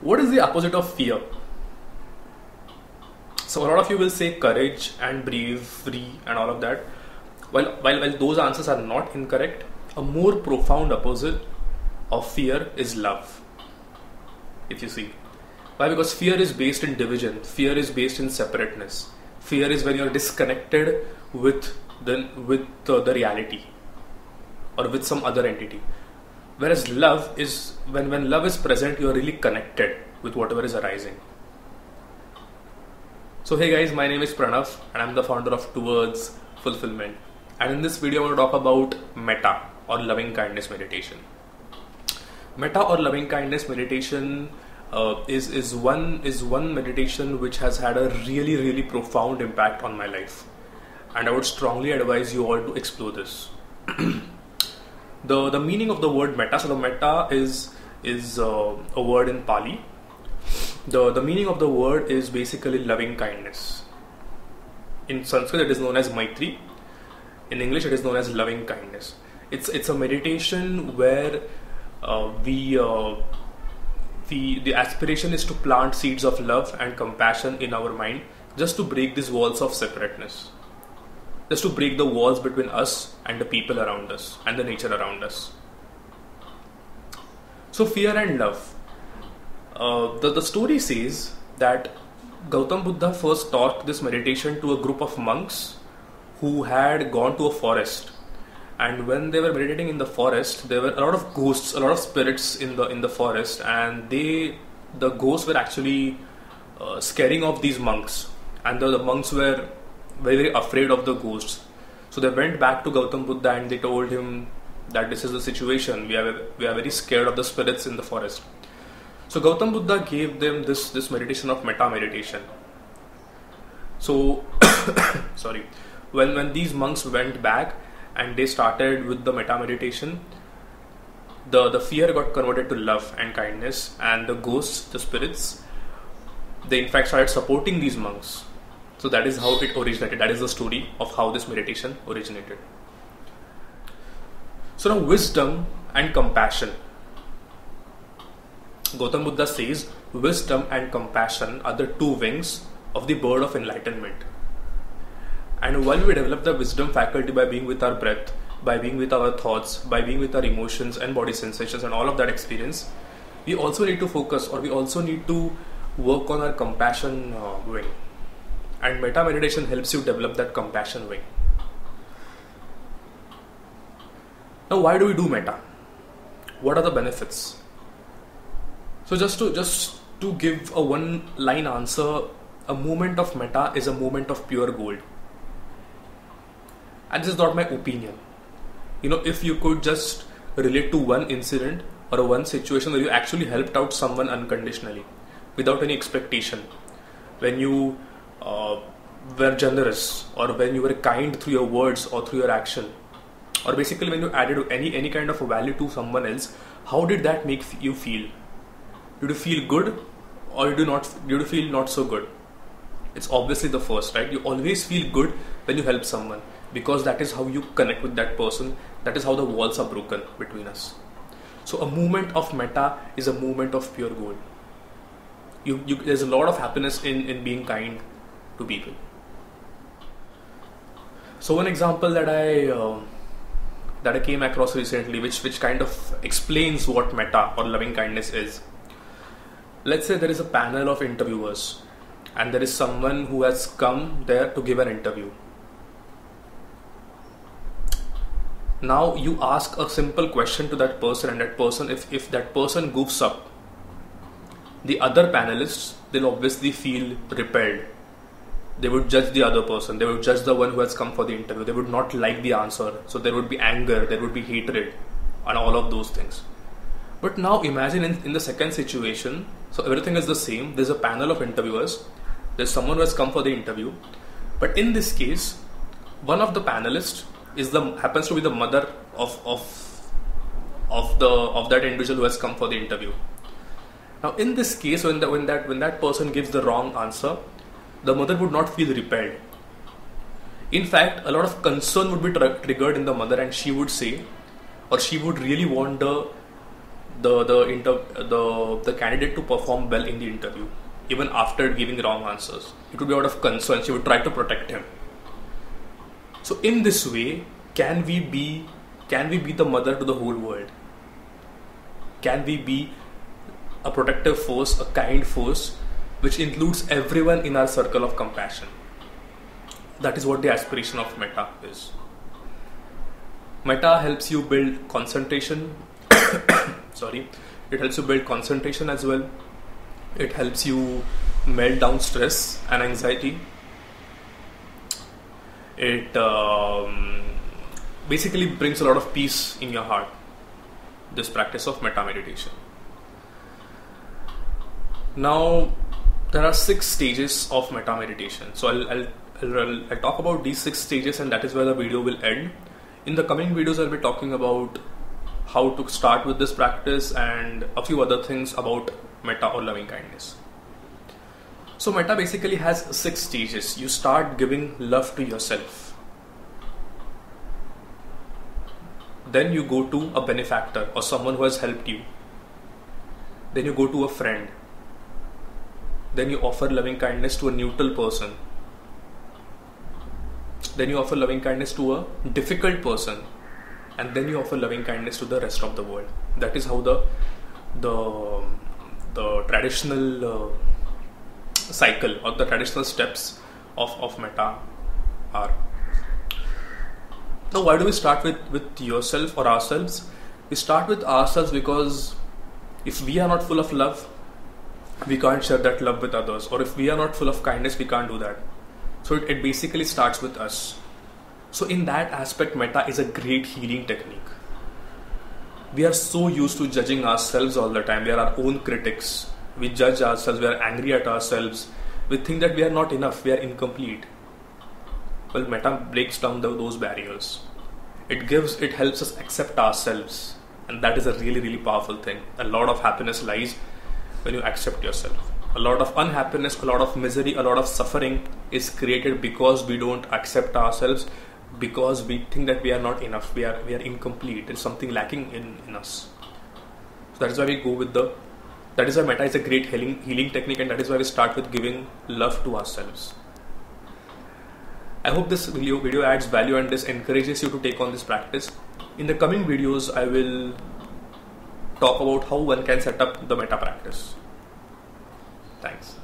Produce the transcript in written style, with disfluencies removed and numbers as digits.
What is the opposite of fear? So a lot of you will say courage and bravery and all of that. While those answers are not incorrect, a more profound opposite of fear is love. If you see. Why? Because fear is based in division. Fear is based in separateness. Fear is when you're disconnected with the reality or with some other entity. Whereas love is, when love is present, you're really connected with whatever is arising. So hey guys, my name is Pranav and I'm the founder of Towards Fulfilment. And in this video I want to talk about Metta or loving kindness meditation. Metta or loving kindness meditation is one meditation which has had a really profound impact on my life, and I would strongly advise you all to explore this. The meaning of the word metta. So the metta is a word in Pali. The meaning of the word is basically loving kindness. In Sanskrit it is known as Maitri. In English it is known as loving kindness. It's a meditation where the aspiration is to plant seeds of love and compassion in our mind, just to break these walls of separateness, just to break the walls between us and the people around us and the nature around us. So fear and love. The story says that Gautam Buddha first taught this meditation to a group of monks who had gone to a forest. And when they were meditating in the forest, there were a lot of ghosts, a lot of spirits in the forest, and the ghosts were actually scaring off these monks, and the monks were very afraid of the ghosts. So they went back to Gautam Buddha and they told him that this is the situation. We are very scared of the spirits in the forest. So Gautam Buddha gave them this meditation of metta meditation. So sorry, when these monks went back and they started with the metta meditation, the fear got converted to love and kindness, and the ghosts, the spirits, they in fact started supporting these monks. So that is how it originated. That is the story of how this meditation originated. So now, wisdom and compassion. Gautam Buddha says wisdom and compassion are the two wings of the bird of enlightenment. And while we develop the wisdom faculty by being with our breath, by being with our thoughts, by being with our emotions and body sensations and all of that experience, we also need to focus, or we also need to work on our compassion wing. And metta meditation helps you develop that compassion wing. Now, why do we do metta? What are the benefits? So just to give a one-line answer, a moment of metta is a moment of pure gold. And this is not my opinion. If you could just relate to one incident or one situation where you actually helped out someone unconditionally, without any expectation, when you were generous, or when you were kind through your words or through your action, or basically when you added any kind of value to someone else, how did that make you feel? Did you feel good, or did you feel not so good? It's obviously the first, right? You always feel good when you help someone, because that is how you connect with that person. That is how the walls are broken between us. So a movement of metta is a movement of pure gold. There's a lot of happiness in being kind to people. So one example that I came across recently, which kind of explains what metta or loving kindness is. Let's say there is a panel of interviewers, and there is someone who has come there to give an interview. Now you ask a simple question to that person, and that person, if that person goofs up, the other panelists, they'll obviously feel repelled. They would judge the other person. They would judge the one who has come for the interview. They would not like the answer. So there would be anger, there would be hatred, and all of those things. But now imagine in the second situation, so everything is the same. There's a panel of interviewers. There's someone who has come for the interview. But in this case, one of the panelists happens to be the mother of that individual who has come for the interview. Now in this case, when that person gives the wrong answer, the mother would not feel repelled. In fact, a lot of concern would be triggered in the mother, and she would say, or she would really want the candidate to perform well in the interview, even after giving wrong answers. It would be out of concern. She would try to protect him. So in this way, can we be the mother to the whole world? Can we be a protective force, a kind force, which includes everyone in our circle of compassion? That is what the aspiration of Metta is. Metta helps you build concentration. Sorry, it helps you build concentration as well. It helps you melt down stress and anxiety. It basically brings a lot of peace in your heart, this practice of metta meditation. Now, there are 6 stages of metta meditation. So I'll talk about these 6 stages, and that is where the video will end. In the coming videos, I'll be talking about how to start with this practice and a few other things about metta or loving kindness. So metta basically has 6 stages. You start giving love to yourself. Then you go to a benefactor or someone who has helped you. Then you go to a friend. Then you offer loving kindness to a neutral person. Then you offer loving kindness to a difficult person. And then you offer loving kindness to the rest of the world. That is how the traditional cycle or the traditional steps of metta are. Now, why do we start with yourself or ourselves? We start with ourselves because if we are not full of love, we can't share that love with others. Or if we are not full of kindness, we can't do that. So it basically starts with us. So in that aspect, metta is a great healing technique. We are so used to judging ourselves all the time. We are our own critics. We judge ourselves. We are angry at ourselves. We think that we are not enough. We are incomplete. Well, metta breaks down those barriers. It helps us accept ourselves. And that is a really, really powerful thing. A lot of happiness lies when you accept yourself. A lot of unhappiness, a lot of misery, a lot of suffering is created because we don't accept ourselves, because we think that we are not enough, we are incomplete, there's something lacking in us. So that is why we go with that is why metta is a great healing technique, and that is why we start with giving love to ourselves. I hope this video adds value and this encourages you to take on this practice. In the coming videos, I will talk about how one can set up the metta practice. Thanks.